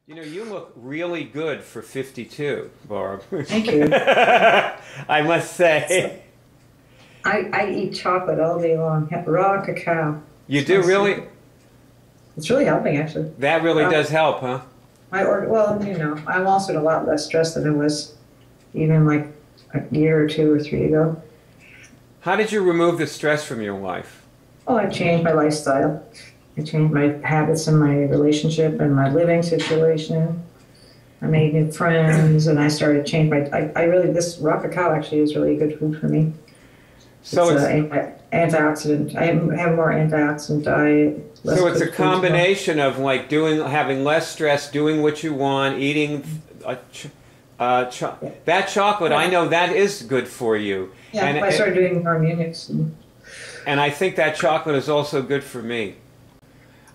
You know, you look really good for 52, Barb. Thank you. I must say. I eat chocolate all day long, raw cacao. You do really? It's really helping, actually. That really does help, huh? Well, you know, I'm also in a lot less stress than I was even like a year or two or three ago. How did you remove the stress from your life? Oh, I changed my lifestyle. I changed my habits and my relationship and my living situation. I made new friends, and I started to change my. I really, this raw cacao actually is really good food for me. So it's antioxidant. I have more antioxidant diet. So it's a combination of like having less stress, doing what you want, eating that chocolate. Yeah. I know that is good for you. Yeah, and I started doing harmonics. And I think that chocolate is also good for me.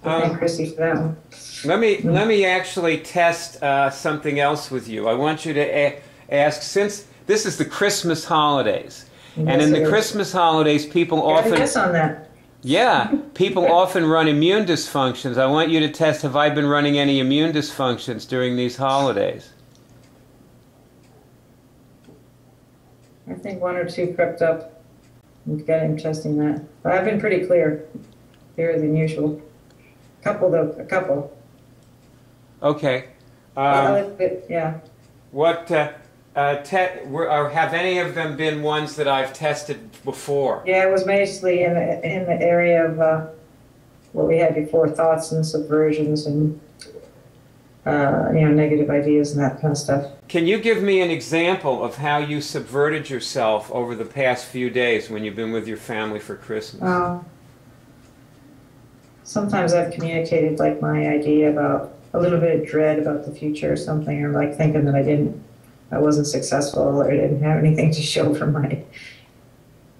Thank Chrissy for that one. Let me actually test something else with you. I want you to ask, since this is the Christmas holidays, and in the Christmas holidays, people often guess on that. Yeah, people often run immune dysfunctions. I want you to test, have I been running any immune dysfunctions during these holidays? I think one or two crept up. I'm getting testing that. But I've been pretty clearer than usual. A couple. Okay. Yeah. What have any of them been ones that I've tested before? Yeah, it was mostly in the area of what we had before, thoughts and subversions and negative ideas and that kind of stuff. Can you give me an example of how you subverted yourself over the past few days when you've been with your family for Christmas? Sometimes I've communicated like my idea about a little bit of dread about the future or something, or like thinking that I wasn't successful or I didn't have anything to show for my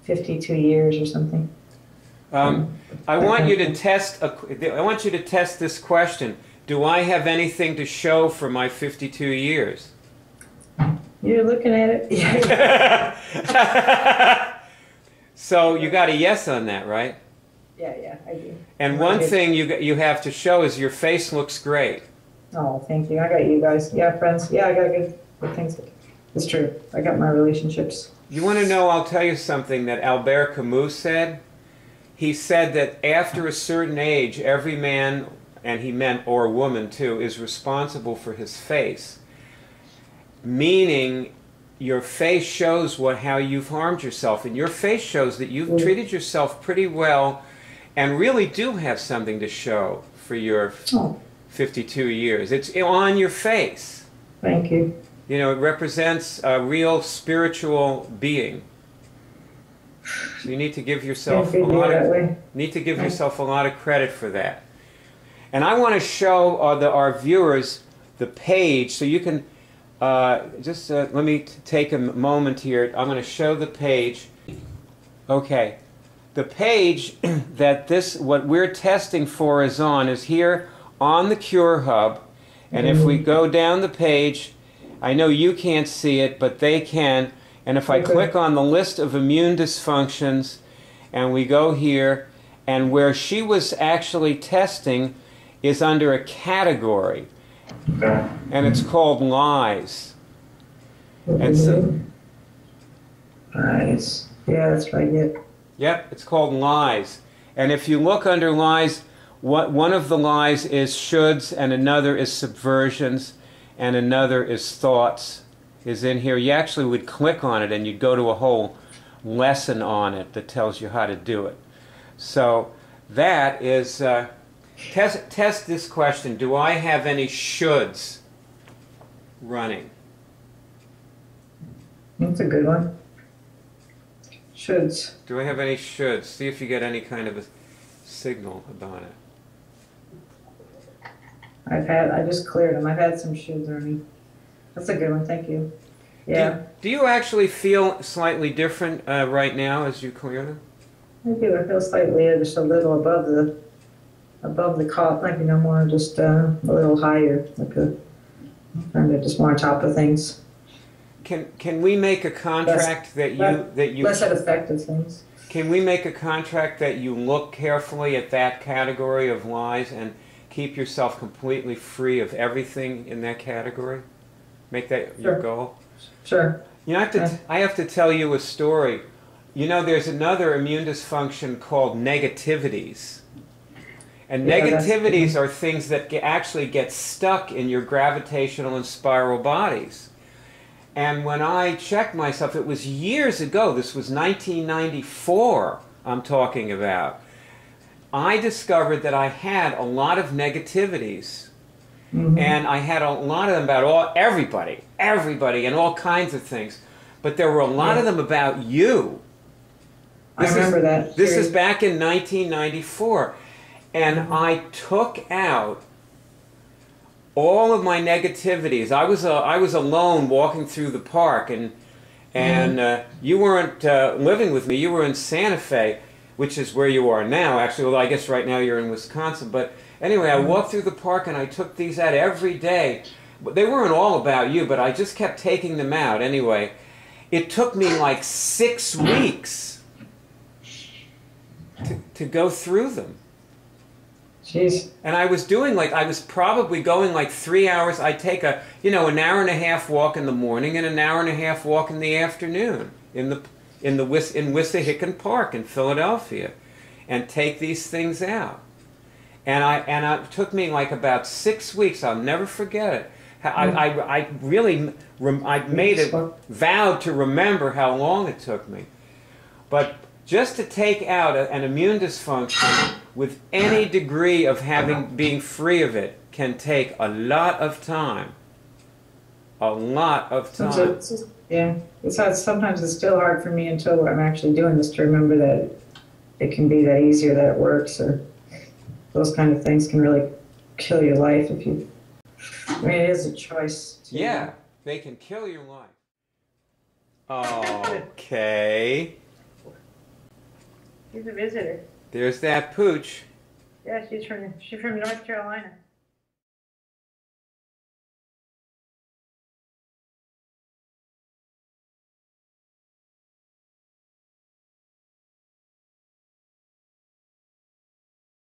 52 years or something. I want you to test this question. Do I have anything to show for my 52 years? You're looking at it? Yeah. So you got a yes on that, right? Yeah, I do. And one thing you have to show is your face looks great. Oh, thank you. I got you guys. Yeah, friends. Yeah, I got good things. It's true. I got my relationships. You want to know, I'll tell you something that Albert Camus said. He said that after a certain age, every man, and he meant, or woman too, is responsible for his face. Meaning, your face shows how you've harmed yourself. And your face shows that you've treated yourself pretty well and really do have something to show for your 52 years. It's on your face. Thank you. You know, it represents a real spiritual being. So you need to give yourself yourself a lot of credit for that. And I want to show our viewers the page, so you can let me take a moment here. I'm going to show the page. Okay, the page that what we're testing for is here on the Cure Hub, and if we go down the page, I know you can't see it, but they can. And if I click on the list of immune dysfunctions, and we go here, and where she was actually testing is under a category, and it's called lies. And so, lies. Yeah, that's right. Yeah. Yep, it's called lies. And if you look under lies, one of the lies is shoulds, and another is subversions, and another is thoughts, is in here. You actually would click on it and you'd go to a whole lesson on it that tells you how to do it. So that is, test this question. Do I have any shoulds running? That's a good one. Shoulds. Do I have any shoulds? See if you get any kind of a signal about it. I just cleared them. I've had some shoulds running. That's a good one, thank you. Yeah. Do you actually feel slightly different right now as you clear them? I do. I feel slightly just a little above the cough, like more just a little higher, like kind of just more on top of things. Can we make a contract that you less effective things? Can we make a contract that you look carefully at that category of lies and keep yourself completely free of everything in that category? Make that Sure. your goal? Sure. You know, I have to tell you a story. You know, there's another immune dysfunction called negativities. And negativities are things that actually get stuck in your gravitational and spiral bodies. And when I checked myself, it was years ago, this was 1994 I'm talking about, I discovered that I had a lot of negativities. Mm-hmm. And I had a lot of them about everybody, and all kinds of things. But there were a lot of them about you. I remember that. This is back in 1994. And I took out all of my negativities. I was alone walking through the park, and you weren't living with me. You were in Santa Fe, which is where you are now, actually. Well, I guess right now you're in Wisconsin. But anyway, I walked through the park and I took these out every day. They weren't all about you, but I just kept taking them out anyway. It took me like 6 weeks to go through them. Jeez. And I was probably going like 3 hours. I'd take an hour and a half walk in the morning and an hour and a half walk in the afternoon in Wissahickon Park in Philadelphia, and take these things out. And it took me like about 6 weeks. I'll never forget it. I made a vow to remember how long it took me. But just to take out an immune dysfunction with any degree of being free of it can take a lot of time. A lot of time. Sometimes it's still hard for me until I'm actually doing this to remember that it can be that easy or that it works, or those kind of things can really kill your life if you... I mean, it is a choice. Yeah, they can kill your life. Okay. She's a visitor. There's that pooch. Yeah, she's from North Carolina.